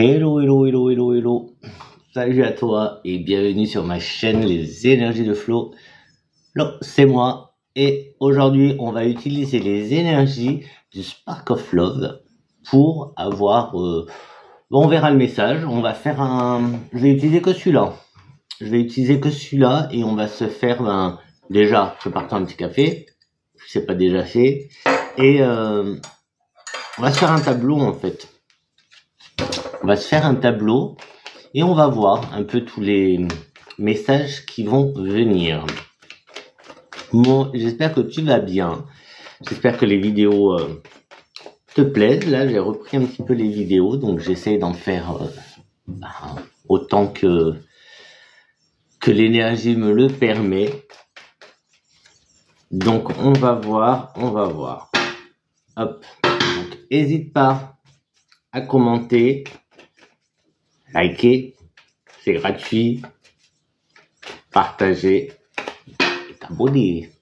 Hello, hello, hello, hello, hello. Salut à toi et bienvenue sur ma chaîne Les Énergies de Flo. C'est moi et aujourd'hui on va utiliser les énergies du Spark of Love pour avoir... on verra le message, on va faire un... Je vais utiliser que celui-là. Et on va se faire déjà, prépare-toi un petit café, si c'est pas déjà fait. Et on va se faire un tableau en fait. On va se faire un tableau et on va voir un peu tous les messages qui vont venir. Bon, j'espère que tu vas bien. J'espère que les vidéos te plaisent. Là, j'ai repris un petit peu les vidéos, donc j'essaie d'en faire autant que l'énergie me le permet. Donc, on va voir. Hop. Donc, n'hésite pas à commenter, liker, c'est gratuit, partager et t'abonner.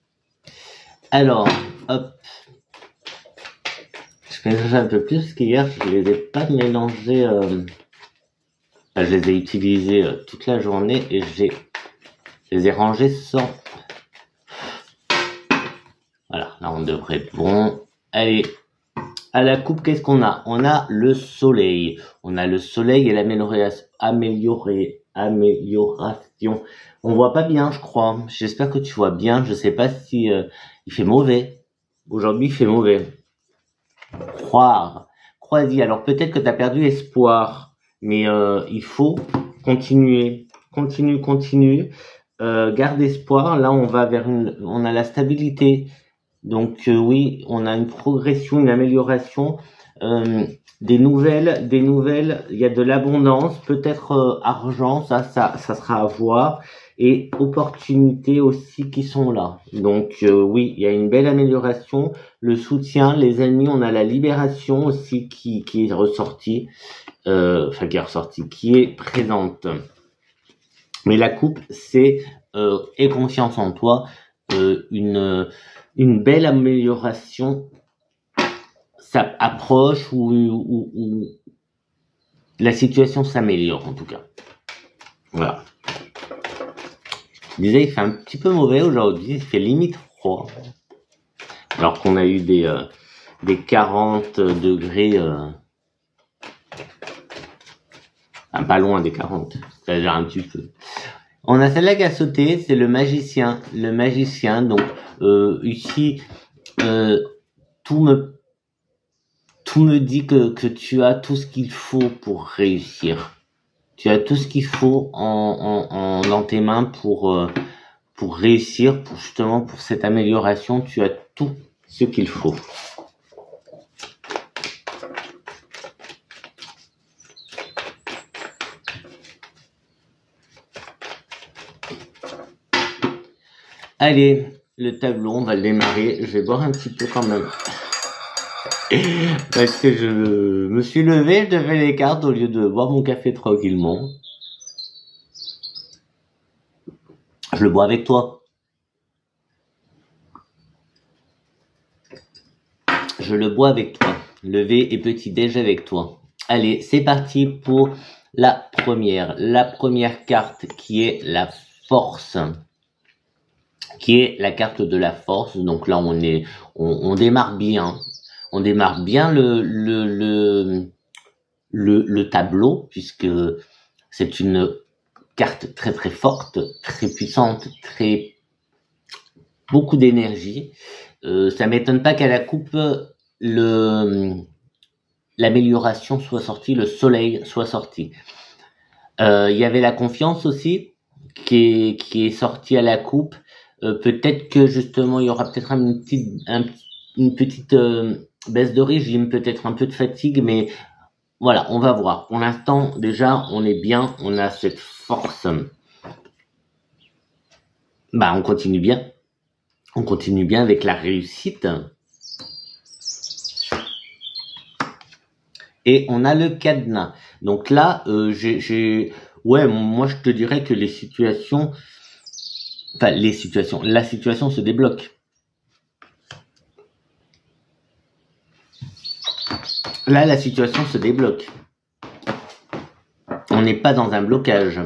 Alors, hop. Je mélange un peu plus parce qu'hier, je les ai pas mélangés. Je les ai utilisés toute la journée et je les ai rangés sans. Voilà, là on devrait être bon. Allez, à la coupe, qu'est-ce qu'on a? On a le soleil. On a le soleil et l'amélioration. On voit pas bien, je crois. J'espère que tu vois bien. Je sais pas si il fait mauvais. Aujourd'hui, il fait mauvais. Crois-y. Alors peut-être que tu as perdu espoir, mais il faut continuer. Continue. Garde espoir. Là, on va vers on a la stabilité. Donc oui, on a une progression, une amélioration, des nouvelles. Il y a de l'abondance, peut-être argent, ça sera à voir, et opportunités aussi qui sont là. Donc oui, il y a une belle amélioration, le soutien, les amis, on a la libération aussi qui est ressortie, qui est présente. Mais la coupe, c'est aie confiance en toi, une belle amélioration, ça approche ou la situation s'améliore en tout cas. Voilà. Je disais, il fait un petit peu mauvais aujourd'hui, il fait limite froid. Alors qu'on a eu des 40 degrés, pas loin des 40, ça a déjà un petit peu. On a celle-là qui a sauté, c'est le magicien. Donc ici, tout me dit que tu as tout ce qu'il faut pour réussir. Tu as tout ce qu'il faut dans tes mains pour réussir, pour cette amélioration. Tu as tout ce qu'il faut. Allez, le tableau, on va le démarrer. Je vais boire un petit peu quand même. Parce que je me suis levé, je devais les cartes au lieu de boire mon café tranquillement. Je le bois avec toi. Lever et petit déj avec toi. Allez, c'est parti pour la première carte qui est la force. Qui est la carte de la force. Donc là, on démarre bien. On démarre bien le tableau, puisque c'est une carte très très forte, très puissante, beaucoup d'énergie. Ça m'étonne pas qu'à la coupe, l'amélioration soit sortie, le soleil soit sorti. Il y avait la confiance aussi, qui est sortie à la coupe. Peut-être que justement il y aura peut-être une petite baisse de régime, peut-être un peu de fatigue, mais voilà, on va voir. Pour l'instant, déjà, on est bien, on a cette force. On continue bien. On continue bien avec la réussite. Et on a le cadenas. Donc là, moi je te dirais que la situation se débloque. Là, la situation se débloque. on n'est pas dans un blocage.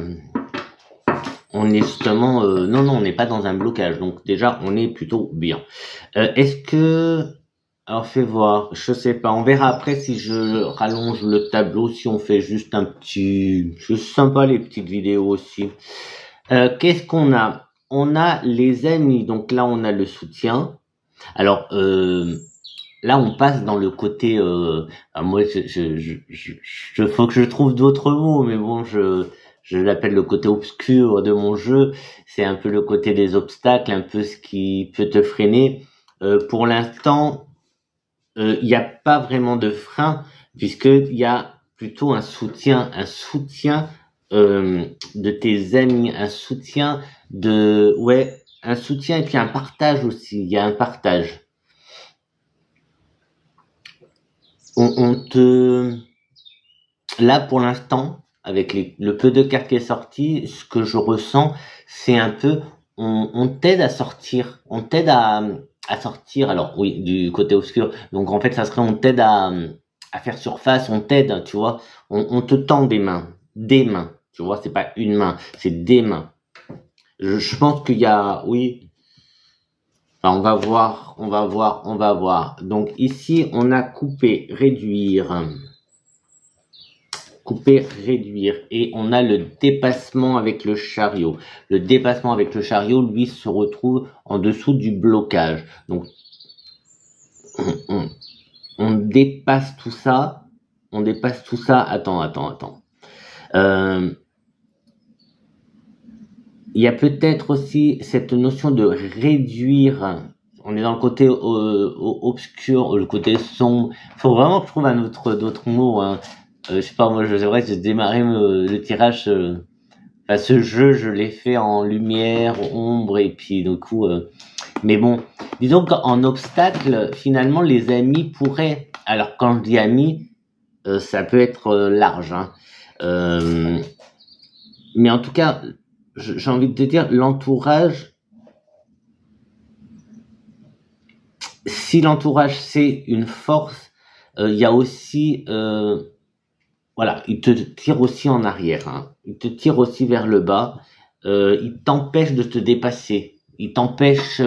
On est justement, non, on n'est pas dans un blocage. Donc déjà, on est plutôt bien. Est-ce que, alors fais voir, je sais pas, on verra après si je rallonge le tableau, si on fait juste un petit, c'est sympa les petites vidéos aussi. Qu'est-ce qu'on a? On a les amis. Donc là, on a le soutien. Alors là, on passe dans le côté. Moi, faut que je trouve d'autres mots, mais bon, je l'appelle le côté obscur de mon jeu. C'est un peu le côté des obstacles, un peu ce qui peut te freiner. Pour l'instant, il n'y a pas vraiment de frein, puisque il y a plutôt un soutien de tes amis, un soutien un soutien et puis un partage aussi. Il y a un partage. Là pour l'instant, avec le peu de cartes qui est sorti, ce que je ressens, c'est un peu, on t'aide à sortir, à sortir. Alors oui, du côté obscur. Donc en fait, ça serait on t'aide à faire surface, on t'aide, tu vois. On te tend des mains. Tu vois, c'est pas une main, c'est des mains. Je pense qu'il y a, oui. Enfin, on va voir. Donc ici, on a couper, réduire, et on a le dépassement avec le chariot. Le dépassement avec le chariot, lui, se retrouve en dessous du blocage. Donc, on dépasse tout ça. Attends. Il y a peut-être aussi cette notion de réduire. On est dans le côté obscur, le côté sombre. Faut vraiment que je trouve d'autres mots. Hein. Je sais pas, moi, c'est vrai que j'ai démarré le tirage. Ce jeu, je l'ai fait en lumière, ombre, et puis du coup. Mais bon, disons qu'en obstacle, finalement, les amis pourraient. Alors quand je dis amis, ça peut être large. Hein. Mais en tout cas. J'ai envie de te dire, l'entourage, si l'entourage c'est une force, il y a aussi, il te tire aussi en arrière, hein. Il te tire aussi vers le bas, il t'empêche de te dépasser, il t'empêche,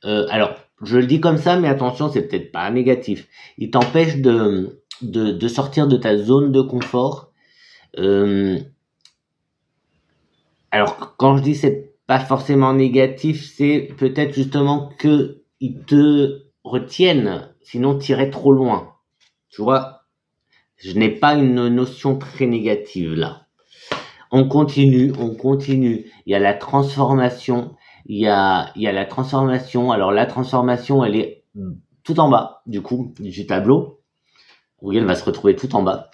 alors je le dis comme ça, mais attention, c'est peut-être pas négatif, il t'empêche de sortir de ta zone de confort. Alors, quand je dis c'est pas forcément négatif, c'est peut-être justement que ils te retiennent, sinon t'irais trop loin. Tu vois, je n'ai pas une notion très négative là. On continue. Il y a la transformation. Il y a la transformation. Alors la transformation, elle est tout en bas du coup du tableau. Oui, elle va se retrouver tout en bas.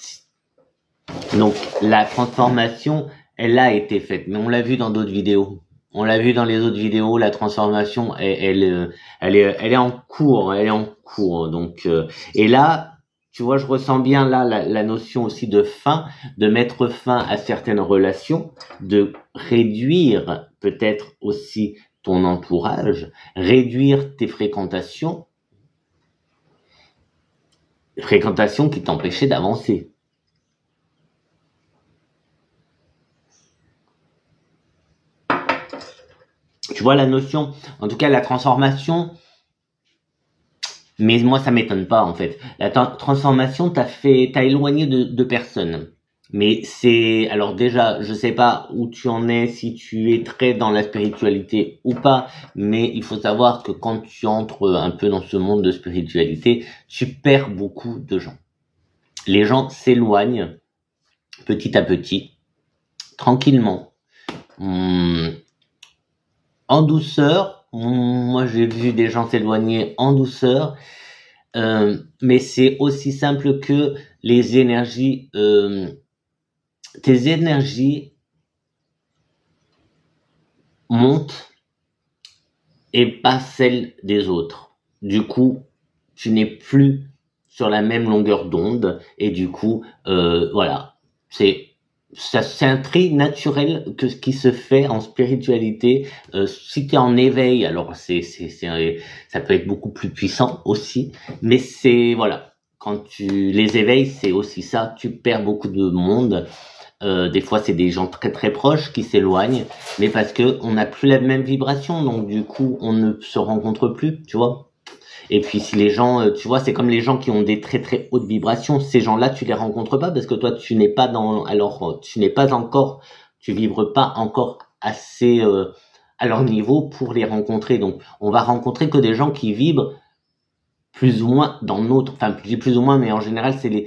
Donc la transformation. Elle a été faite, mais on l'a vu dans d'autres vidéos. On l'a vu dans les autres vidéos, la transformation, elle est en cours, Donc, et là, tu vois, je ressens bien là la notion aussi de fin, de mettre fin à certaines relations, de réduire peut-être aussi ton entourage, réduire tes fréquentations qui t'empêchaient d'avancer. Tu vois la notion, en tout cas la transformation, mais moi ça m'étonne pas en fait. La transformation t'as éloigné de personnes. Mais c'est, alors déjà, je sais pas où tu en es, si tu es très dans la spiritualité ou pas, mais il faut savoir que quand tu entres un peu dans ce monde de spiritualité, tu perds beaucoup de gens. Les gens s'éloignent petit à petit, tranquillement. En douceur, moi j'ai vu des gens s'éloigner en douceur, mais c'est aussi simple que les énergies, tes énergies montent et pas celles des autres. Du coup, tu n'es plus sur la même longueur d'onde et du coup, c'est un tri naturel qui se fait en spiritualité. Si tu es en éveil, alors ça peut être beaucoup plus puissant aussi, mais quand tu les éveilles, c'est aussi ça, tu perds beaucoup de monde. Des fois, c'est des gens très très proches qui s'éloignent, mais parce que on n'a plus la même vibration, donc du coup, on ne se rencontre plus, tu vois. Et puis si les gens, tu vois, c'est comme les gens qui ont des très très hautes vibrations. Ces gens-là, tu les rencontres pas parce que toi, tu n'es pas dans, alors tu n'es pas encore, tu vibres pas encore assez à leur niveau pour les rencontrer. Donc, on va rencontrer que des gens qui vibrent plus ou moins dans notre, enfin, je dis plus ou moins, mais en général, c'est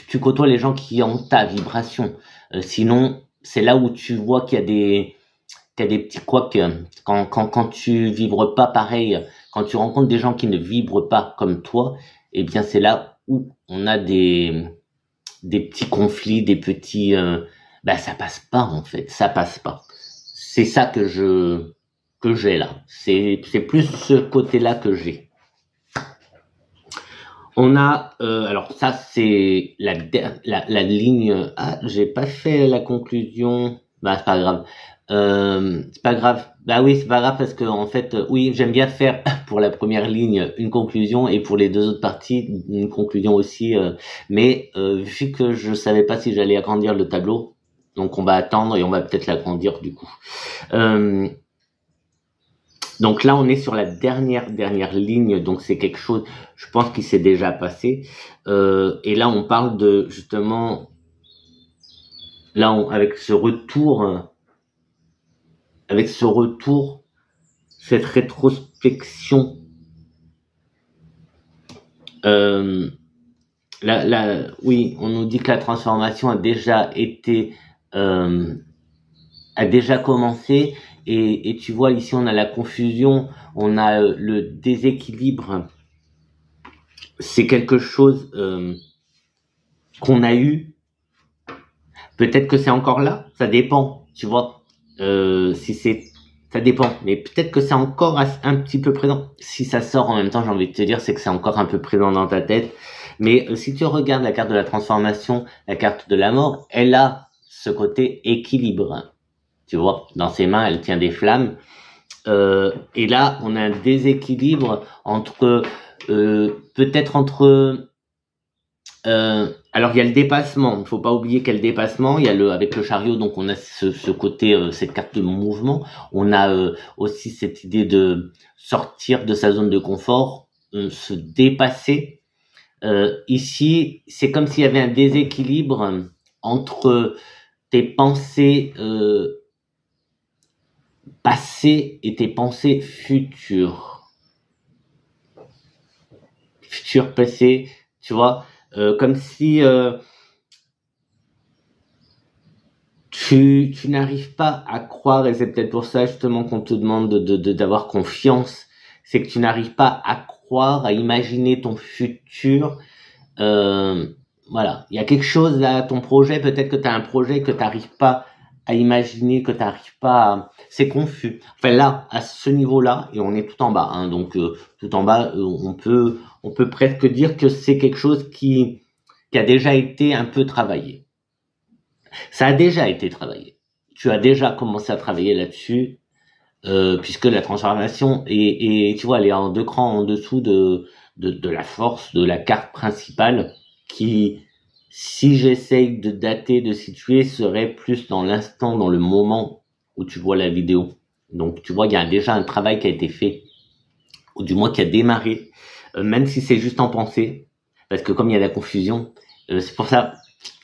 tu côtoies les gens qui ont ta vibration. Sinon, c'est là où tu vois qu'il y a des petits couacs quand tu vibres pas pareil, quand tu rencontres des gens qui ne vibrent pas comme toi, eh bien, c'est là où on a des petits conflits, des petits, bah, ça passe pas, en fait, ça passe pas. C'est ça que j'ai là. C'est plus ce côté-là que j'ai. On a, alors ça c'est la ligne. Ah, j'ai pas fait la conclusion. Bah c'est pas grave. C'est pas grave. Bah oui, c'est pas grave parce que en fait, oui, j'aime bien faire pour la première ligne une conclusion et pour les deux autres parties une conclusion aussi. Mais vu que je savais pas si j'allais agrandir le tableau, donc on va attendre et on va peut-être l'agrandir du coup. Donc là, on est sur la dernière ligne, donc c'est quelque chose, je pense, qui s'est déjà passé. Et là, on parle de justement, là, avec ce retour, cette rétrospection. Oui, on nous dit que la transformation a déjà été, a déjà commencé. Et tu vois, ici, on a la confusion, on a le déséquilibre. C'est quelque chose qu'on a eu. Peut-être que c'est encore là, ça dépend, tu vois. Ça dépend, mais peut-être que c'est encore un petit peu présent. Si ça sort en même temps, j'ai envie de te dire, c'est que c'est encore un peu présent dans ta tête. Mais si tu regardes la carte de la transformation, la carte de la mort, elle a ce côté équilibre. Tu vois, dans ses mains, elle tient des flammes. Et là, on a un déséquilibre entre, peut-être entre. Alors il y a le dépassement. Il faut pas oublier qu'il y a le dépassement. Il y a avec le chariot, donc on a ce côté, cette carte de mouvement. On a aussi cette idée de sortir de sa zone de confort, se dépasser. Ici, c'est comme s'il y avait un déséquilibre entre tes pensées passées et tes pensées futures. Futur, passé, tu vois, comme si tu n'arrives pas à croire, et c'est peut-être pour ça justement qu'on te demande d'avoir confiance, c'est que tu n'arrives pas à croire, à imaginer ton futur. Voilà, il y a quelque chose là, ton projet, peut-être que tu as un projet que tu n'arrives pas à imaginer, que tu n'arrives pas à... C'est confus. Enfin là, à ce niveau-là, et on est tout en bas, hein, donc tout en bas, on peut presque dire que c'est quelque chose qui a déjà été un peu travaillé. Ça a déjà été travaillé. Tu as déjà commencé à travailler là-dessus, puisque la transformation est, tu vois, elle est en 2 crans en dessous de la force, de la carte principale, qui, si j'essaye de dater, de situer, serait plus dans l'instant, dans le moment où tu vois la vidéo. Donc, tu vois, il y a déjà un travail qui a été fait, ou du moins qui a démarré, même si c'est juste en pensée, parce que comme il y a la confusion, c'est pour ça,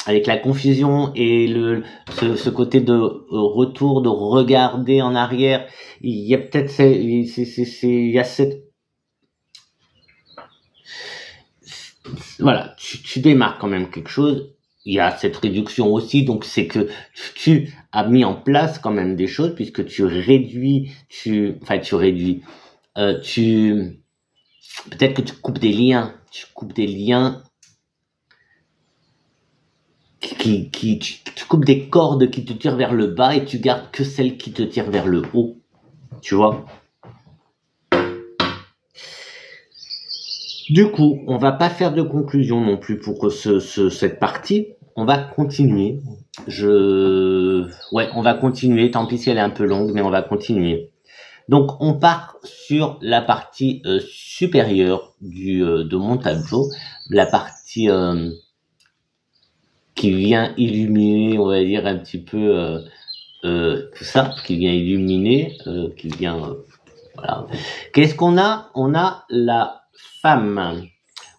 avec la confusion et ce côté de retour, de regarder en arrière, il y a peut-être, il y a cette, voilà, tu démarres quand même quelque chose. Il y a cette réduction aussi, donc c'est que tu as mis en place quand même des choses puisque tu réduis, peut-être que tu coupes des liens, tu coupes des cordes qui te tirent vers le bas et tu gardes que celles qui te tirent vers le haut, tu vois. Du coup, on va pas faire de conclusion non plus pour cette partie. On va continuer. On va continuer. Tant pis si elle est un peu longue, mais on va continuer. Donc, on part sur la partie supérieure de mon tableau, la partie qui vient illuminer, on va dire, un petit peu tout ça, qui vient illuminer, qui vient... voilà. Qu'est-ce qu'on a? On a la femme.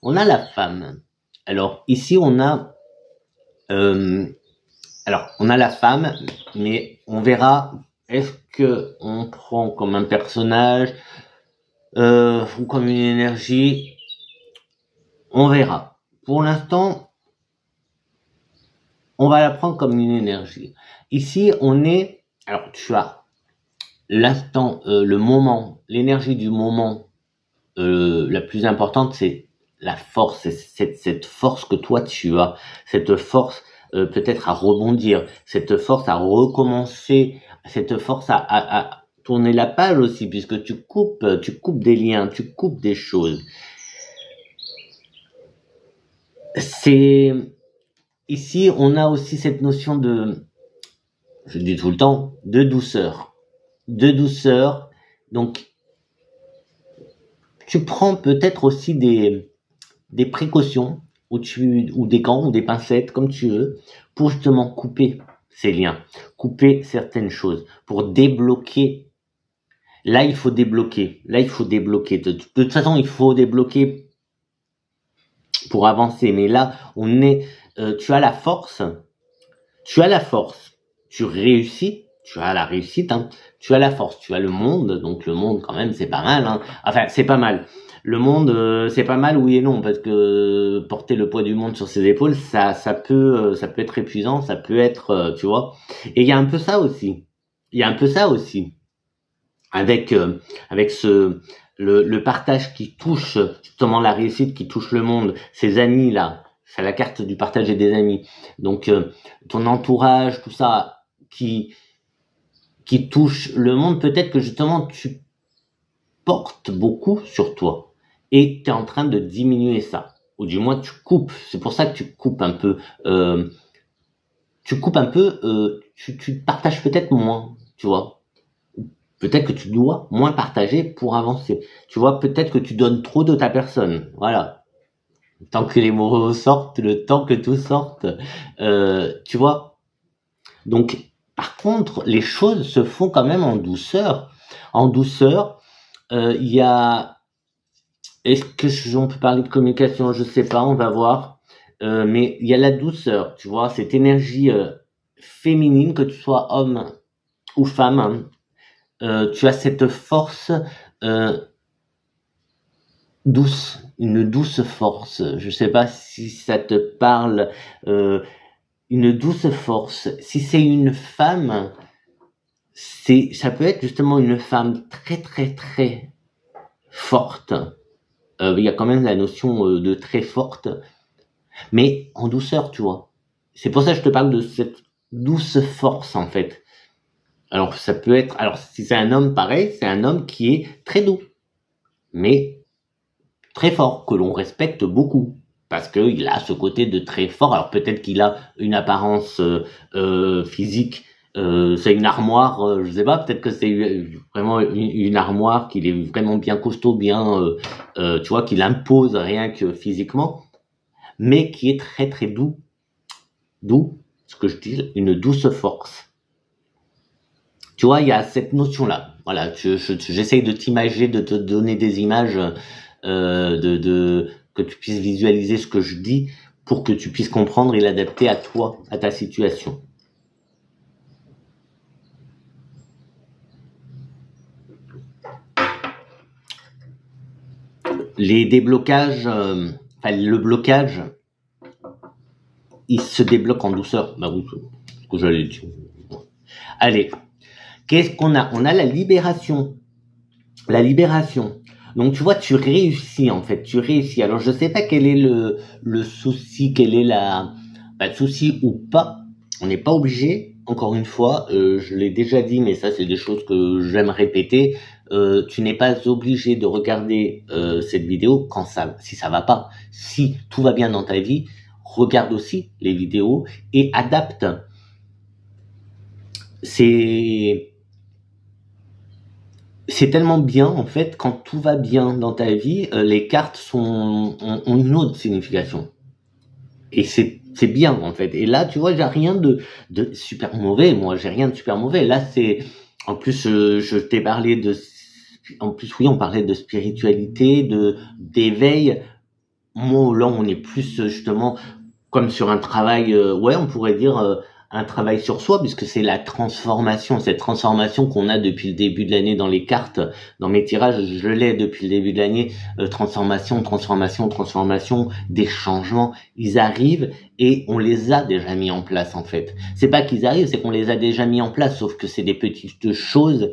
On a la femme. Alors, ici, on a... on a la femme, mais on verra, est-ce que on prend comme un personnage ou comme une énergie? On verra. Pour l'instant, on va la prendre comme une énergie. Ici, on est... alors, tu as l'instant, le moment, l'énergie du moment, la plus importante, c'est la force, c'est cette force que toi tu as, cette force peut-être à rebondir, cette force à recommencer, cette force à tourner la page aussi, puisque tu coupes des liens, tu coupes des choses. C'est ici, on a aussi cette notion de, je dis tout le temps, de douceur, Donc, tu prends peut-être aussi des précautions ou des gants ou des pincettes comme tu veux pour justement couper ces liens, couper certaines choses pour débloquer. Là, il faut débloquer. De toute façon, il faut débloquer pour avancer. Mais là, tu as la force. Tu réussis. Tu as la réussite. Hein. Tu as la force. Tu as le monde. Donc le monde, quand même, c'est pas mal. Hein. Enfin, c'est pas mal. Le monde, c'est pas mal, oui et non, parce que porter le poids du monde sur ses épaules, ça peut être épuisant, ça peut être, tu vois. Et il y a un peu ça aussi. Avec le partage qui touche justement la réussite, qui touche le monde, ses amis là, c'est la carte du partage et des amis. Donc ton entourage, tout ça qui touche le monde, peut-être que justement tu portes beaucoup sur toi. Et tu es en train de diminuer ça. Ou du moins, tu coupes. C'est pour ça que tu coupes un peu. Tu partages peut-être moins, tu vois. Peut-être que tu dois moins partager pour avancer. Tu vois, peut-être que tu donnes trop de ta personne. Voilà. Tant que les mots sortent, le temps que tout sorte. Tu vois. Donc, par contre, les choses se font quand même en douceur. En douceur, il y a... Est-ce que on peut parler de communication? Je sais pas, on va voir. Mais il y a la douceur, tu vois, cette énergie féminine, que tu sois homme ou femme. Hein, tu as cette force douce, une douce force. Je sais pas si ça te parle. Une douce force. Si c'est une femme, ça peut être justement une femme très très très forte. Il y a quand même la notion de très forte, mais en douceur, tu vois. C'est pour ça que je te parle de cette douce force, en fait. Alors, ça peut être... alors, si c'est un homme, pareil, c'est un homme qui est très doux, mais très fort, que l'on respecte beaucoup, parce qu'il a ce côté de très fort. Alors, peut-être qu'il a une apparence physique, c'est une armoire, je sais pas, peut-être que c'est vraiment une armoire, qu'il est vraiment bien costaud, bien, tu vois, qu'il impose rien que physiquement, mais qui est très très doux, ce que je dis, une douce force. Tu vois, il y a cette notion-là. Voilà, j'essaye de t'imager, de te donner des images, que tu puisses visualiser ce que je dis, pour que tu puisses comprendre et l'adapter à toi, à ta situation. Les déblocages, le blocage, il se débloque en douceur. Bah oui, ce que j'allais dire. Allez, qu'est-ce qu'on a? On a la libération. La libération. Donc tu vois, tu réussis en fait, tu réussis. Alors je sais pas quel est le souci, quel est le souci ou pas. On n'est pas obligé. Encore une fois, je l'ai déjà dit, mais ça c'est des choses que j'aime répéter. Tu n'es pas obligé de regarder cette vidéo si ça va pas. Si tout va bien dans ta vie, regarde aussi les vidéos et adapte. C'est tellement bien en fait, quand tout va bien dans ta vie, les cartes ont une autre signification. Et c'est c'est bien en fait. Et là, tu vois, j'ai rien de super mauvais. Moi, j'ai rien de super mauvais. Là, c'est en plus, je t'ai parlé en plus, oui, on parlait de spiritualité, d'éveil. Moi, là, on est plus justement comme sur un travail, ouais, on pourrait dire un travail sur soi, puisque c'est la transformation, cette transformation qu'on a depuis le début de l'année dans les cartes, dans mes tirages, je l'ai depuis le début de l'année, transformation, transformation, transformation, des changements, ils arrivent et on les a déjà mis en place en fait. C'est pas qu'ils arrivent, c'est qu'on les a déjà mis en place, sauf que c'est des petites choses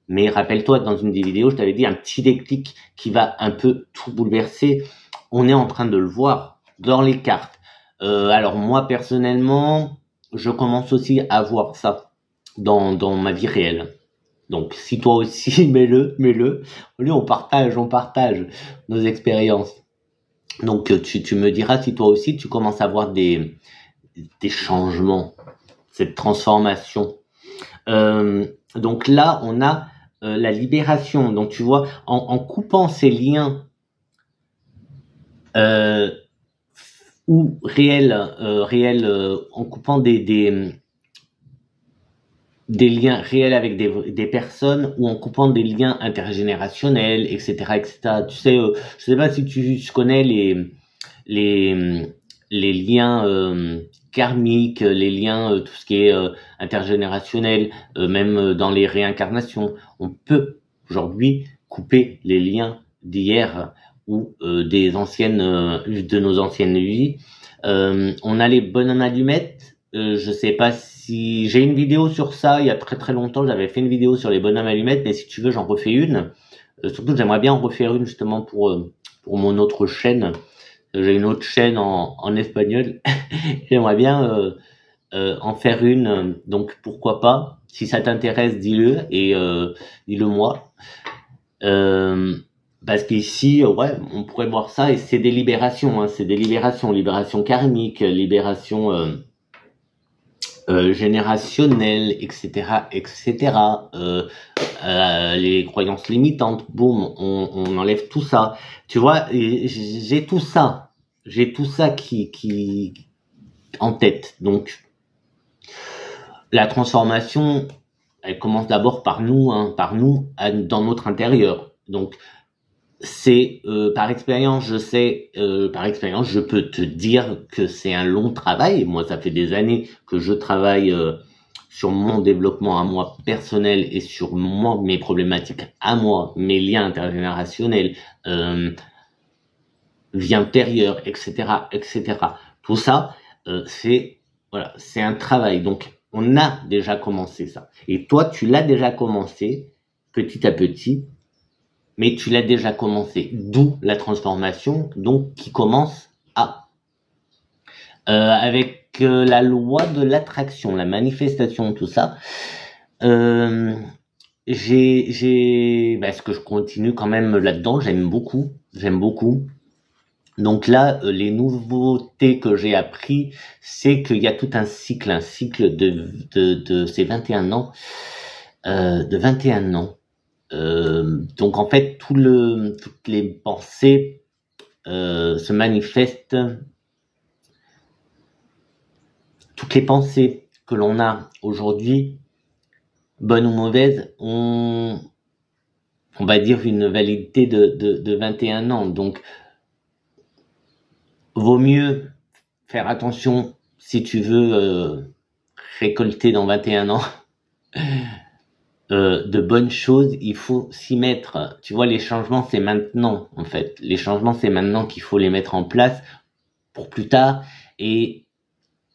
mais rappelle-toi, dans une des vidéos, je t'avais dit un petit déclic qui va un peu tout bouleverser. On est en train de le voir dans les cartes. Alors moi personnellement, je commence aussi à voir ça dans ma vie réelle. Donc si toi aussi, mets-le. Lui, on partage nos expériences. Donc tu me diras si toi aussi tu commences à voir des changements, cette transformation. Donc là, on a la libération. Donc tu vois, en coupant ces liens ou réels, en coupant des liens réels avec des personnes ou en coupant des liens intergénérationnels, etc., etc. Tu sais, je sais pas si tu connais les liens karmiques, les liens, tout ce qui est intergénérationnel, même dans les réincarnations. On peut aujourd'hui couper les liens d'hier ou de nos anciennes vies. On a les bonhommes allumettes. Je sais pas si j'ai une vidéo sur ça il y a très très longtemps. J'avais fait une vidéo sur les bonhommes allumettes, mais si tu veux, j'en refais une. Surtout, j'aimerais bien en refaire une justement pour mon autre chaîne. J'ai une autre chaîne en espagnol. J'aimerais bien en faire une. Donc pourquoi pas. Si ça t'intéresse, dis-le et dis-le moi. Parce qu'ici, ouais, on pourrait voir ça et c'est des libérations, hein, c'est des libérations, libération karmique, libération générationnelle, etc., etc. Les croyances limitantes, boum, on enlève tout ça. Tu vois, j'ai tout ça qui en tête. Donc, la transformation, elle commence d'abord par nous, dans notre intérieur. Donc, c'est par expérience, je peux te dire que c'est un long travail. Moi, ça fait des années que je travaille sur mon développement à moi personnel et sur mes problématiques à moi, mes liens intergénérationnels, vie intérieure, etc., etc. Tout ça, c'est un travail. Donc, on a déjà commencé ça. Et toi, tu l'as déjà commencé petit à petit. Mais tu l'as déjà commencé, d'où la transformation, donc qui commence avec la loi de l'attraction, la manifestation, tout ça. Parce que je continue quand même là-dedans, j'aime beaucoup. Donc là, les nouveautés que j'ai appris, c'est qu'il y a tout un cycle de ces 21 ans, donc en fait, toutes les pensées se manifestent. Toutes les pensées que l'on a aujourd'hui, bonnes ou mauvaises, on va dire une validité de 21 ans. Donc, vaut mieux faire attention si tu veux récolter dans 21 ans. De bonnes choses, il faut s'y mettre. Tu vois, les changements, c'est maintenant, en fait. Les changements, c'est maintenant qu'il faut les mettre en place pour plus tard. Et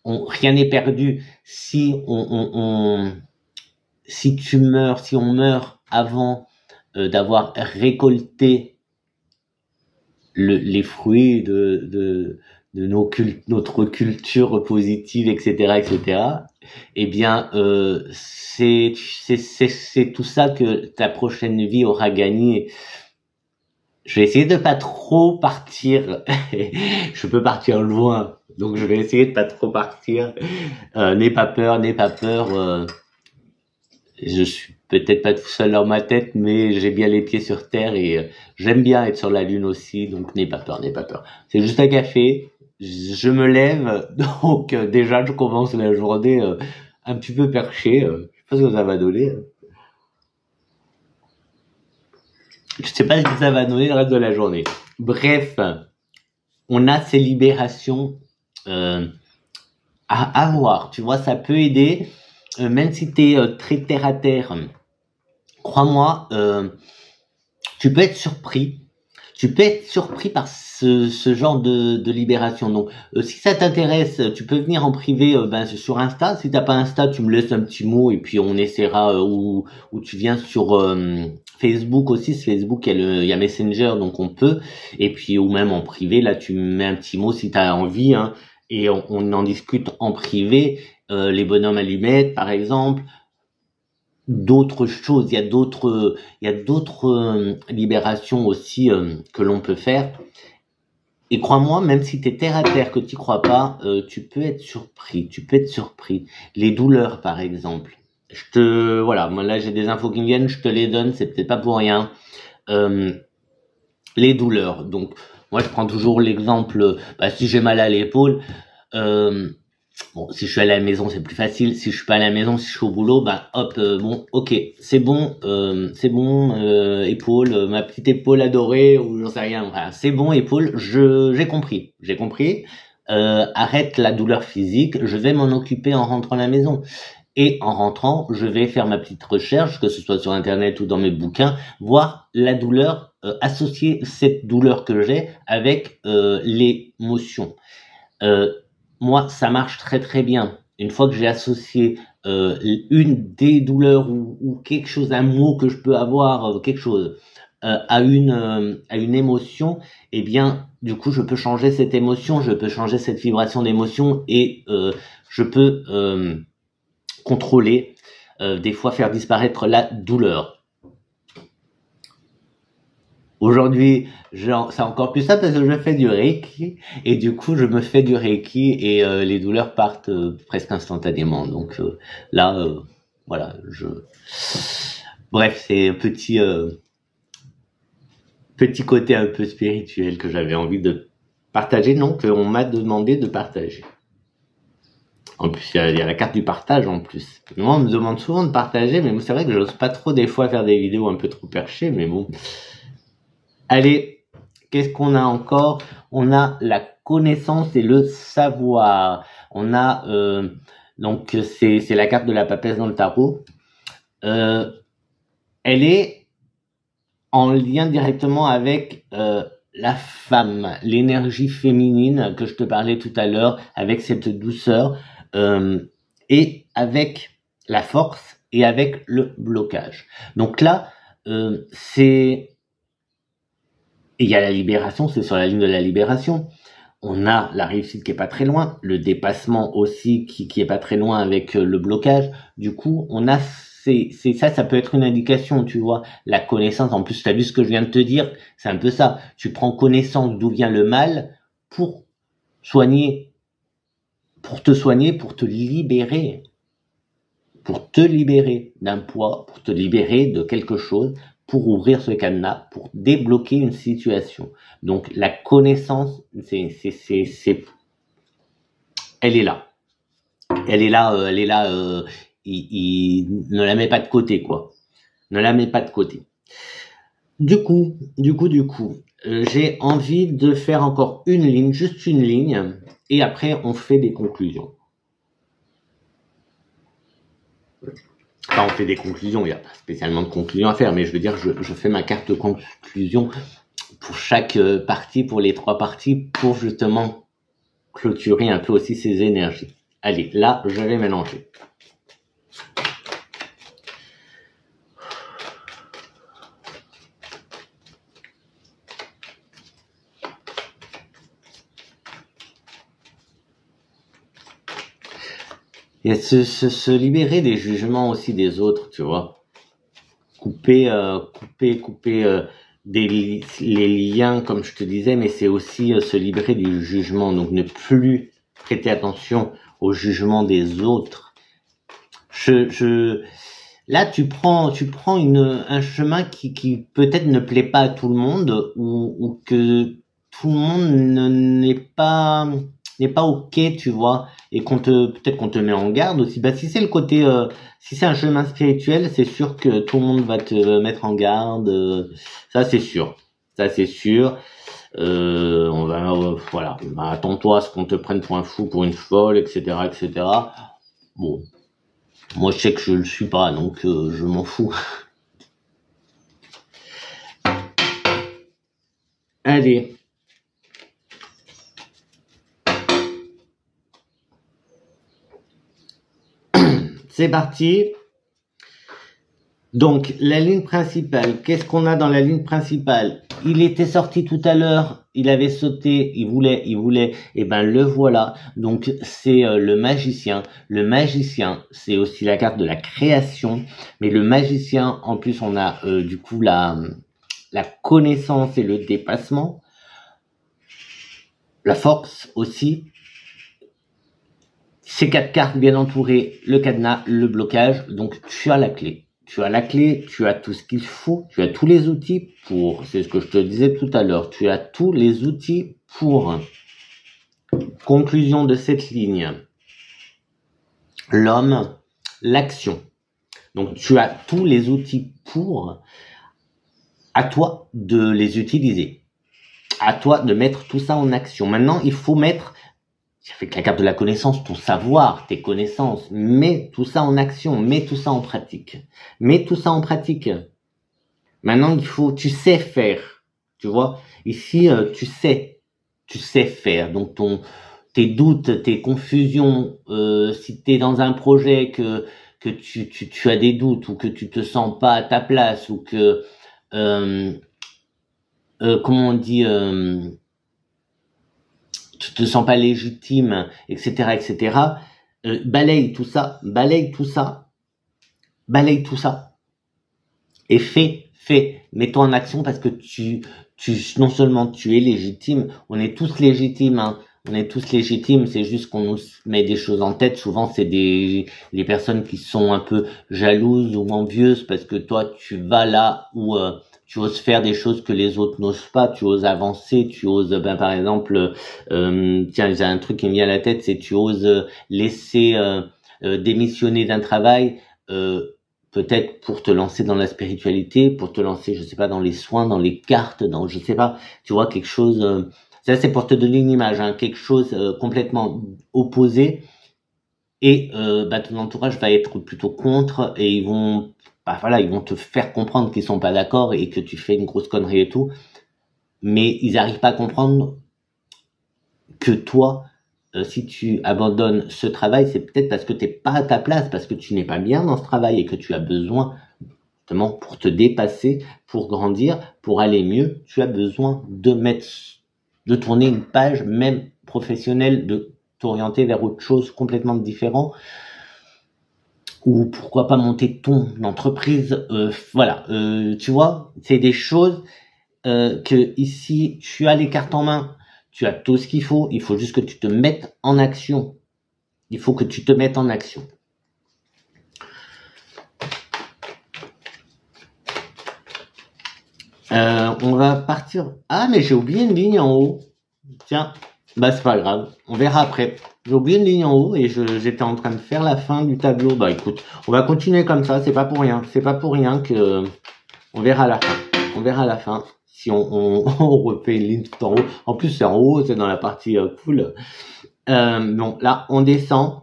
rien n'est perdu. Si si on meurt avant d'avoir récolté les fruits de notre culture positive, etc., eh bien, c'est tout ça que ta prochaine vie aura gagné. Je vais essayer de pas trop partir. Je peux partir loin, donc je vais essayer de pas trop partir. N'aie pas peur. Je suis peut-être pas tout seul dans ma tête, mais j'ai bien les pieds sur terre et j'aime bien être sur la lune aussi, donc n'aie pas peur. C'est juste un café. je me lève, donc déjà je commence la journée un petit peu perché. Je sais pas ce que ça va donner. Je sais pas ce que ça va donner le reste de la journée. Bref, on a ces libérations à avoir. Tu vois, ça peut aider, même si tu es très terre à terre. Crois-moi, tu peux être surpris. Tu peux être surpris par ce genre de libération. Donc, si ça t'intéresse, tu peux venir en privé sur Insta. Si t'as pas Insta, tu me laisses un petit mot et puis on essaiera. Ou tu viens sur Facebook aussi. Sur Facebook, il y a Messenger, donc on peut. Et puis ou même en privé, là, tu me mets un petit mot si t'as envie, hein, et on en discute en privé. Les bonhommes allumettes, par exemple. D'autres choses, il y a d'autres libérations aussi que l'on peut faire. Et crois-moi, même si t'es terre à terre, que t'y crois pas, tu peux être surpris. Les douleurs, par exemple. Voilà, moi là j'ai des infos qui me viennent, je te les donne, c'est peut-être pas pour rien. Les douleurs. Donc, moi je prends toujours l'exemple, si j'ai mal à l'épaule, bon, si je suis à la maison, c'est plus facile. Si je suis pas à la maison, si je suis au boulot, ok, c'est bon, épaule, ma petite épaule adorée, ou j'en sais rien. Voilà, c'est bon, épaule, j'ai compris. Arrête la douleur physique, je vais m'en occuper en rentrant à la maison. Et en rentrant, je vais faire ma petite recherche, que ce soit sur Internet ou dans mes bouquins, voir la douleur, associer cette douleur que j'ai avec l'émotion. Moi, ça marche très très bien. Une fois que j'ai associé une des douleurs ou quelque chose, un mot que je peux avoir, quelque chose, à une émotion, eh bien, du coup, je peux changer cette émotion, je peux changer cette vibration d'émotion et je peux contrôler, des fois faire disparaître la douleur. Aujourd'hui, c'est encore plus ça parce que je fais du Reiki et du coup, je me fais du Reiki et les douleurs partent presque instantanément. Donc là, voilà, bref, c'est un petit côté un peu spirituel que j'avais envie de partager, non, qu'on m'a demandé de partager. En plus, il y a la carte du partage en plus. Moi, on me demande souvent de partager, mais c'est vrai que j'ose pas trop des fois faire des vidéos un peu trop perchées, mais bon. Allez, qu'est-ce qu'on a encore? On a la connaissance et le savoir. On a donc c'est la carte de la papesse dans le tarot. Elle est en lien directement avec la femme, l'énergie féminine que je te parlais tout à l'heure, avec cette douceur et avec la force et avec le blocage. Donc là, il y a la libération, c'est sur la ligne de la libération. On a la réussite qui est pas très loin, le dépassement aussi qui est pas très loin avec le blocage. Du coup, on a ça peut être une indication, tu vois. La connaissance, en plus, tu as vu ce que je viens de te dire, c'est un peu ça. Tu prends connaissance d'où vient le mal pour te soigner, pour te libérer d'un poids, pour te libérer de quelque chose, pour ouvrir ce cadenas, pour débloquer une situation. Donc la connaissance, elle est là. Ne la mets pas de côté, quoi. Ne la mets pas de côté. Du coup, j'ai envie de faire encore une ligne, juste une ligne, et après on fait des conclusions. Enfin, on fait des conclusions, il n'y a pas spécialement de conclusion à faire, mais je veux dire, je fais ma carte de conclusion pour chaque partie, pour les 3 parties, pour justement clôturer un peu aussi ces énergies. Allez, là, je vais mélanger. Et se libérer des jugements aussi des autres, tu vois. Couper les liens, comme je te disais, mais c'est aussi se libérer du jugement. Donc ne plus prêter attention au jugement des autres. Là, tu prends un chemin qui peut-être ne plaît pas à tout le monde ou que tout le monde n'est pas ok, tu vois, et peut-être qu'on te met en garde aussi. Bah si c'est le côté, si c'est un chemin spirituel, c'est sûr que tout le monde va te mettre en garde. Ça c'est sûr, ça c'est sûr. On va, voilà, bah, attends-toi à ce qu'on te prenne pour un fou, pour une folle, etc., etc. Bon, moi je sais que je le suis pas, donc je m'en fous. Allez. C'est parti. Donc, la ligne principale, qu'est-ce qu'on a dans la ligne principale? Il était sorti tout à l'heure, il avait sauté, il voulait, et ben le voilà. Donc, c'est le magicien. Le magicien, c'est aussi la carte de la création. Mais le magicien, en plus, on a du coup la connaissance et le dépassement. La force aussi. Ces 4 cartes bien entourées, le cadenas, le blocage, donc tu as la clé. Tu as la clé, tu as tout ce qu'il faut, tu as tous les outils pour, c'est ce que je te disais tout à l'heure, tu as tous les outils pour. Conclusion de cette ligne. L'homme, l'action. Donc tu as tous les outils pour, à toi de les utiliser. À toi de mettre tout ça en action. Maintenant, il faut mettre, avec la carte de la connaissance, ton savoir, tes connaissances, mets tout ça en action, mets tout ça en pratique. Mets tout ça en pratique. Maintenant, tu sais faire, tu vois. Ici, tu sais faire. Donc, tes doutes, tes confusions, si tu es dans un projet que tu as des doutes ou que tu te sens pas à ta place ou que, comment on dit, tu te sens pas légitime, etc., etc. Balaye tout ça, et fais, mets-toi en action parce que non seulement tu es légitime, on est tous légitimes, hein, on est tous légitimes, c'est juste qu'on nous met des choses en tête. Souvent, c'est des personnes qui sont un peu jalouses ou envieuses parce que toi, tu vas là où tu oses faire des choses que les autres n'osent pas, tu oses avancer, tu oses, par exemple, tiens, j'ai un truc qui me vient à la tête, c'est tu oses laisser démissionner d'un travail, peut-être pour te lancer dans la spiritualité, pour te lancer, je sais pas, dans les soins, dans les cartes, dans, je sais pas, tu vois, quelque chose, ça c'est pour te donner une image, hein, quelque chose complètement opposé, et ton entourage va être plutôt contre, et ils vont te faire comprendre qu'ils sont pas d'accord et que tu fais une grosse connerie et tout, mais ils arrivent pas à comprendre que toi, si tu abandonnes ce travail, c'est peut-être parce que t'es pas à ta place, parce que tu n'es pas bien dans ce travail et que tu as besoin, justement, pour te dépasser, pour grandir, pour aller mieux, tu as besoin de tourner une page, même professionnelle, de t'orienter vers autre chose complètement différent. Ou pourquoi pas monter ton entreprise, tu vois, c'est des choses que ici, tu as les cartes en main, tu as tout ce qu'il faut juste que tu te mettes en action. Il faut que tu te mettes en action. On va partir. Ah, mais j'ai oublié une ligne en haut. Tiens, bah c'est pas grave, on verra après. J'ai oublié une ligne en haut et j'étais en train de faire la fin du tableau. Bah écoute, on va continuer comme ça, c'est pas pour rien. C'est pas pour rien que on verra à la fin. On verra à la fin si on refait une ligne tout en haut. En plus c'est en haut, c'est dans la partie cool. Bon, là on descend.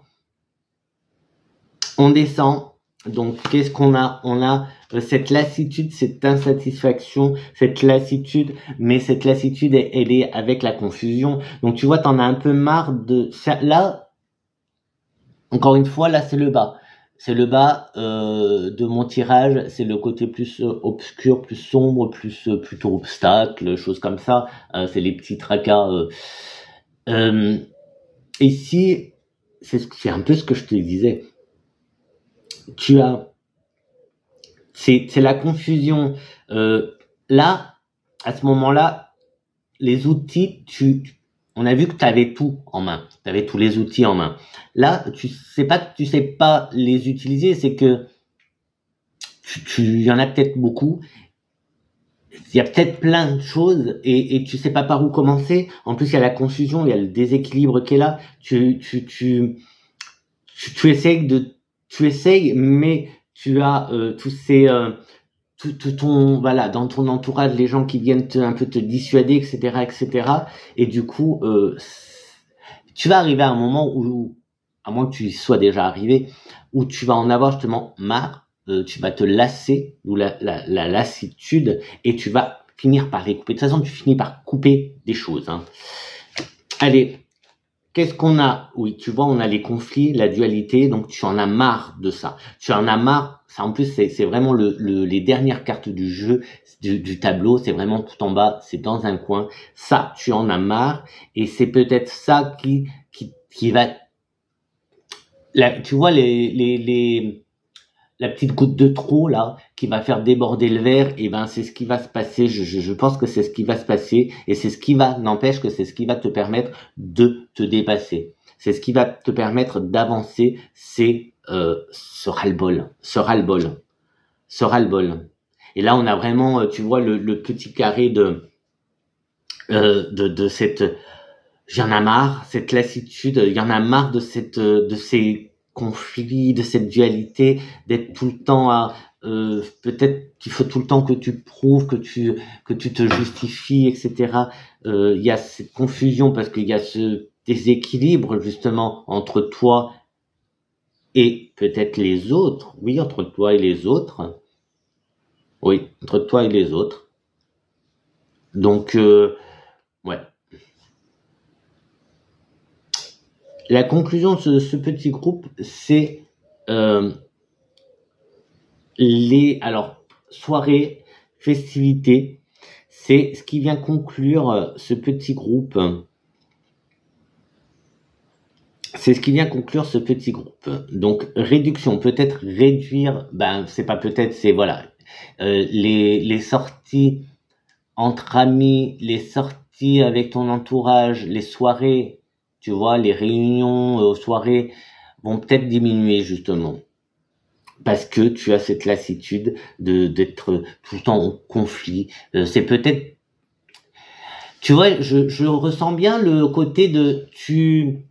Donc qu'est-ce qu'on a? On a cette lassitude, cette insatisfaction, cette lassitude, mais cette lassitude, elle est avec la confusion. Donc tu vois, t'en as un peu marre de ça. Là, encore une fois, là c'est le bas. C'est le bas de mon tirage, c'est le côté plus obscur, plus sombre, plutôt obstacle, choses comme ça. C'est les petits tracas. Ici, c'est un peu ce que je te disais. C'est la confusion. Là, à ce moment-là, les outils, on a vu que tu avais tout en main. Tu avais tous les outils en main. Là, tu sais pas les utiliser, c'est que il y en a peut-être beaucoup. il y a peut-être plein de choses et tu sais pas par où commencer. En plus, il y a la confusion, il y a le déséquilibre qui est là. Tu essayes tu essayes, mais tu as tous ces tout ton voilà dans ton entourage les gens qui viennent un peu te dissuader, etc., etc. Et du coup, tu vas arriver à un moment où, à moins que tu y sois déjà arrivé, où tu vas en avoir justement marre, tu vas te lasser, ou la lassitude, et tu vas finir par les couper. De toute façon, tu finis par couper des choses. Hein. Allez, qu'est-ce qu'on a? Oui, tu vois, on a les conflits, la dualité, donc tu en as marre de ça. Tu en as marre, ça en plus c'est vraiment les dernières cartes du jeu, du tableau, c'est vraiment tout en bas, c'est dans un coin. Ça, tu en as marre, et c'est peut-être ça qui va... Là, tu vois, la petite goutte de trop là qui va faire déborder le verre, et ben c'est ce qui va se passer. Je pense que c'est ce qui va se passer et c'est ce qui va, n'empêche que c'est ce qui va te permettre de te dépasser. C'est ce qui va te permettre d'avancer. C'est ce ras-le-bol, ce ras-le-bol, ce ras-le-bol. Et là on a vraiment, tu vois le petit carré de cette, j'en ai marre, cette lassitude, il y en a marre de ces conflits, de cette dualité, d'être tout le temps à peut-être qu'il faut tout le temps que tu prouves, que tu te justifies, etc. Il y a cette confusion parce qu'il y a ce déséquilibre justement entre toi et peut-être les autres. Oui, entre toi et les autres. Oui, entre toi et les autres. Donc ouais. La conclusion de ce petit groupe, c'est alors soirée, festivités, c'est ce qui vient conclure ce petit groupe. C'est ce qui vient conclure ce petit groupe. Donc réduction, peut-être réduire, ben c'est pas peut-être, c'est voilà, les sorties entre amis, les sorties avec ton entourage, les soirées, tu vois, les réunions, soirées vont peut-être diminuer justement. Parce que tu as cette lassitude d'être tout le temps en conflit. C'est peut-être, tu vois, je ressens bien le côté de tu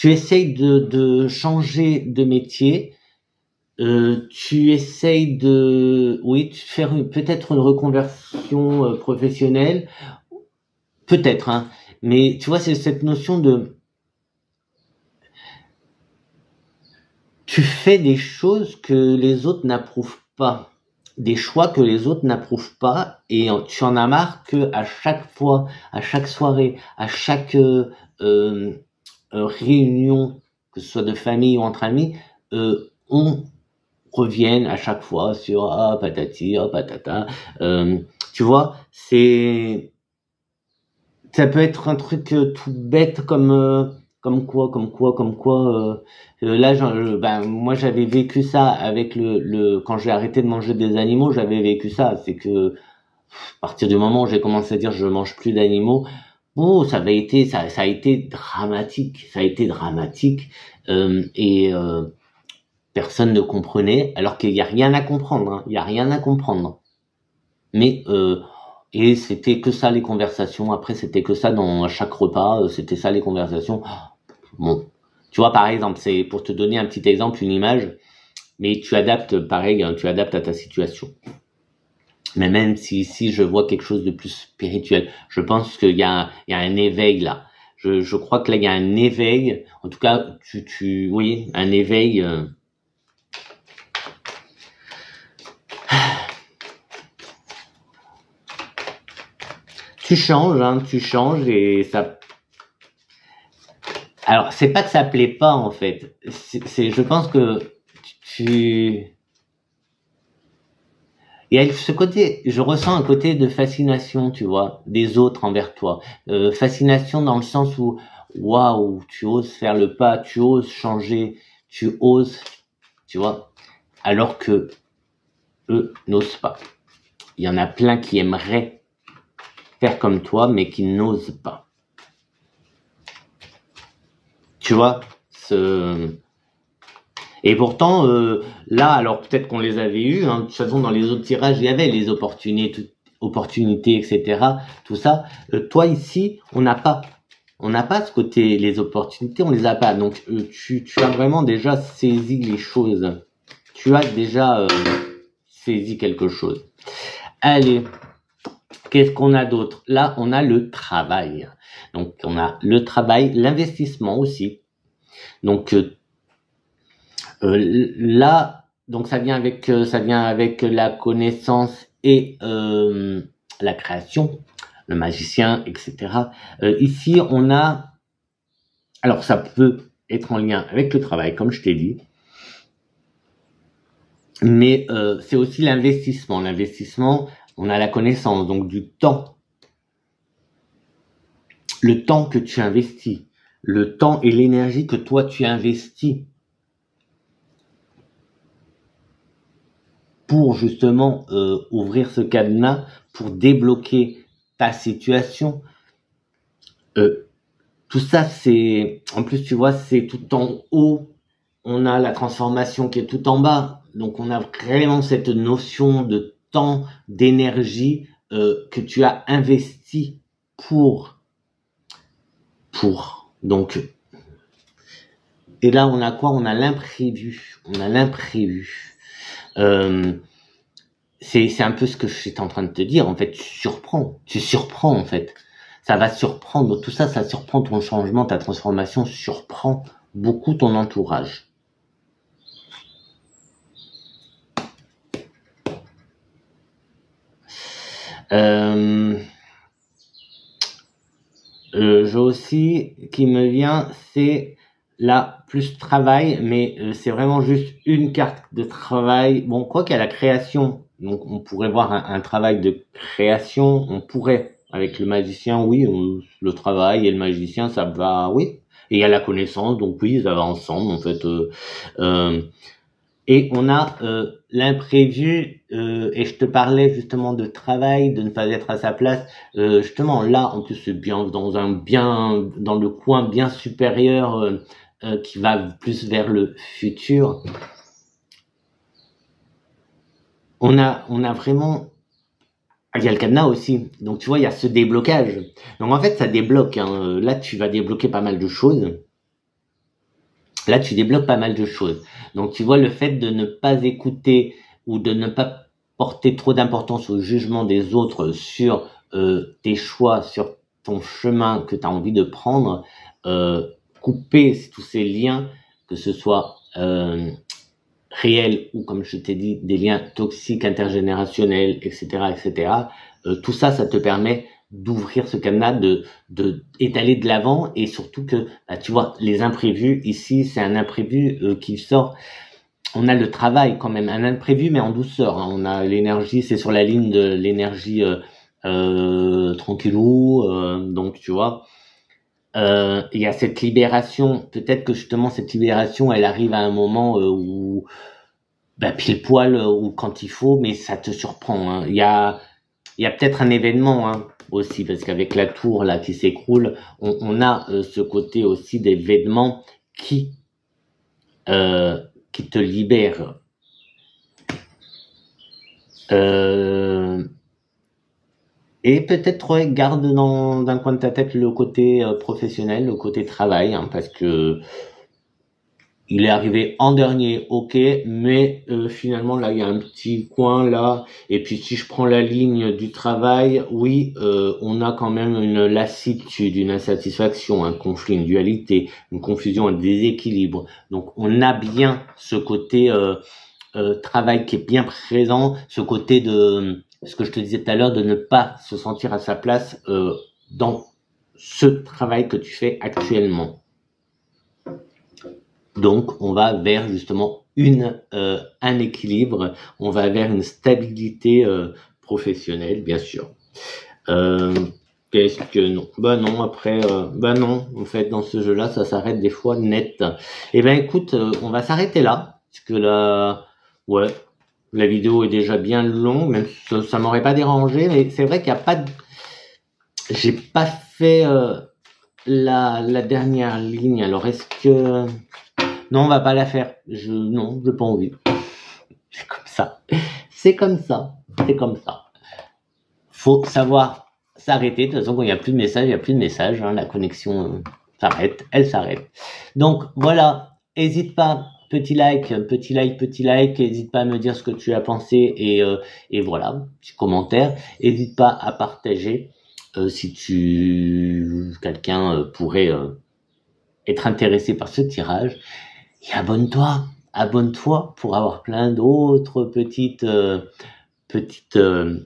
essayes de changer de métier, tu essayes de faire peut-être une reconversion professionnelle, peut-être, hein. Mais tu vois, c'est cette notion de tu fais des choses que les autres n'approuvent pas, des choix que les autres n'approuvent pas, et tu en as marre que à chaque fois, à chaque soirée, à chaque réunion, que ce soit de famille ou entre amis, on revienne à chaque fois sur ah patati, ah patata. Tu vois, ça peut être un truc tout bête comme quoi. Là, moi, j'avais vécu ça avec quand j'ai arrêté de manger des animaux, j'avais vécu ça. C'est que, à partir du moment où j'ai commencé à dire je mange plus d'animaux, bon, ça a été dramatique. Ça a été dramatique. Et personne ne comprenait, alors qu'il y a rien à comprendre. Hein. Il y a rien à comprendre. Mais, et c'était que ça les conversations. Après, c'était que ça dans chaque repas. C'était ça les conversations. Bon, tu vois, par exemple, c'est pour te donner un petit exemple, une image, mais tu adaptes, pareil, hein, tu adaptes à ta situation. Mais même si je vois quelque chose de plus spirituel, je pense qu'il y a un éveil là. Je crois que là il y a un éveil. En tout cas, oui, un éveil. Tu changes et ça. Alors, c'est pas que ça plaît pas en fait. Je pense que tu. Il y a ce côté, je ressens un côté de fascination, tu vois, des autres envers toi. Fascination dans le sens où, waouh, tu oses faire le pas, tu oses changer, tu oses, tu vois, alors que eux n'osent pas. Il y en a plein qui aimeraient faire comme toi, mais qui n'osent pas. Tu vois, et pourtant, là, alors peut-être qu'on les avait eus, hein, de toute façon dans les autres tirages, il y avait les opportunités, opportunités, etc. Tout ça. Toi ici, on n'a pas ce côté, les opportunités, on les a pas. Donc tu as vraiment déjà saisi les choses. Tu as déjà saisi quelque chose. Allez, qu'est-ce qu'on a d'autre? Là, on a le travail. Donc on a le travail, l'investissement aussi. Donc là, donc ça vient avec la connaissance et la création, le magicien, etc. Ici, on a, alors ça peut être en lien avec le travail, comme je t'ai dit, mais c'est aussi l'investissement. L'investissement, on a la connaissance, donc du temps, le temps que tu investis, le temps et l'énergie que toi tu investis pour justement ouvrir ce cadenas, pour débloquer ta situation. Tout ça, c'est, en plus tu vois, c'est tout en haut, on a la transformation qui est tout en bas, donc on a vraiment cette notion de temps, d'énergie que tu as investi pour. Donc, et là on a quoi? On a l'imprévu, c'est un peu ce que j'étais en train de te dire. En fait, tu surprends en fait. Ça va surprendre, tout ça, ça surprend ton changement, ta transformation surprend beaucoup ton entourage. J'ai aussi qui me vient, c'est là plus travail, mais c'est vraiment juste une carte de travail. Bon, quoi qu'il y a la création, donc on pourrait voir un travail de création, on pourrait avec le magicien, oui, le travail et le magicien, ça va, oui. Et il y a la connaissance, donc oui, ça va ensemble en fait. Et on a l'imprévu, et je te parlais justement de travail, de ne pas être à sa place. Justement là, en plus, c'est bien dans le coin bien supérieur qui va plus vers le futur. On a vraiment, il y a le cadenas aussi. Donc tu vois, il y a ce déblocage. Donc en fait, ça débloque. Hein. Là, tu vas débloquer pas mal de choses. Là, tu débloques pas mal de choses. Donc, tu vois, le fait de ne pas écouter ou de ne pas porter trop d'importance au jugement des autres sur tes choix, sur ton chemin que tu as envie de prendre, couper tous ces liens, que ce soit réels ou, comme je t'ai dit, des liens toxiques, intergénérationnels, etc., etc. Tout ça, ça te permet d'ouvrir ce cadenas, et d'aller de l'avant, et surtout que bah, tu vois les imprévus ici, c'est un imprévu qui sort. On a le travail quand même, un imprévu mais en douceur, hein. On a l'énergie, c'est sur la ligne de l'énergie tranquillou, donc tu vois il y a cette libération. Peut-être que justement cette libération elle arrive à un moment où bah, pile poil ou quand il faut, mais ça te surprend, hein. Il y a peut-être un événement, hein, aussi, parce qu'avec la tour là qui s'écroule, on a ce côté aussi d'événements qui te libèrent. Et peut-être garde d'un coin de ta tête le côté professionnel, le côté travail, hein, parce que il est arrivé en dernier, ok, mais finalement là il y a un petit coin là, et puis si je prends la ligne du travail, oui, on a quand même une lassitude, une insatisfaction, un conflit, une dualité, une confusion, un déséquilibre. Donc on a bien ce côté travail qui est bien présent, ce côté de ce que je te disais tout à l'heure, de ne pas se sentir à sa place dans ce travail que tu fais actuellement. Donc, on va vers justement un équilibre, on va vers une stabilité professionnelle, bien sûr. Qu'est-ce que non? Bah non, après, bah non, en fait, dans ce jeu-là, ça s'arrête des fois net. Eh ben, écoute, on va s'arrêter là, parce que là, ouais, la vidéo est déjà bien longue, même si ça m'aurait pas dérangé, mais c'est vrai qu'il n'y a pas de... J'ai pas fait la dernière ligne, alors est-ce que... Non, on va pas la faire. Non, j'ai pas envie. C'est comme ça. C'est comme ça. C'est comme ça. faut savoir s'arrêter. De toute façon, quand il n'y a plus de messages, il n'y a plus de messages. Hein, la connexion s'arrête, elle s'arrête. Donc voilà, n'hésite pas, petit like, n'hésite pas à me dire ce que tu as pensé et voilà, petit commentaire. N'hésite pas à partager si quelqu'un pourrait être intéressé par ce tirage. Et abonne-toi pour avoir plein d'autres petites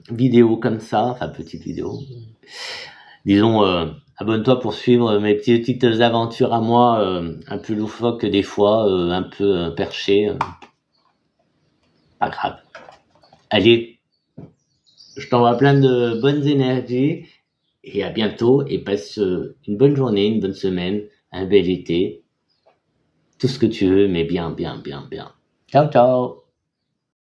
vidéos comme ça, enfin petites vidéos. Disons, abonne-toi pour suivre mes petites aventures à moi, un peu loufoques des fois, un peu perchées. Pas grave. Allez, je t'envoie plein de bonnes énergies et à bientôt et passe une bonne journée, une bonne semaine, un bel été. Tout ce que tu veux, mais bien. Ciao, ciao.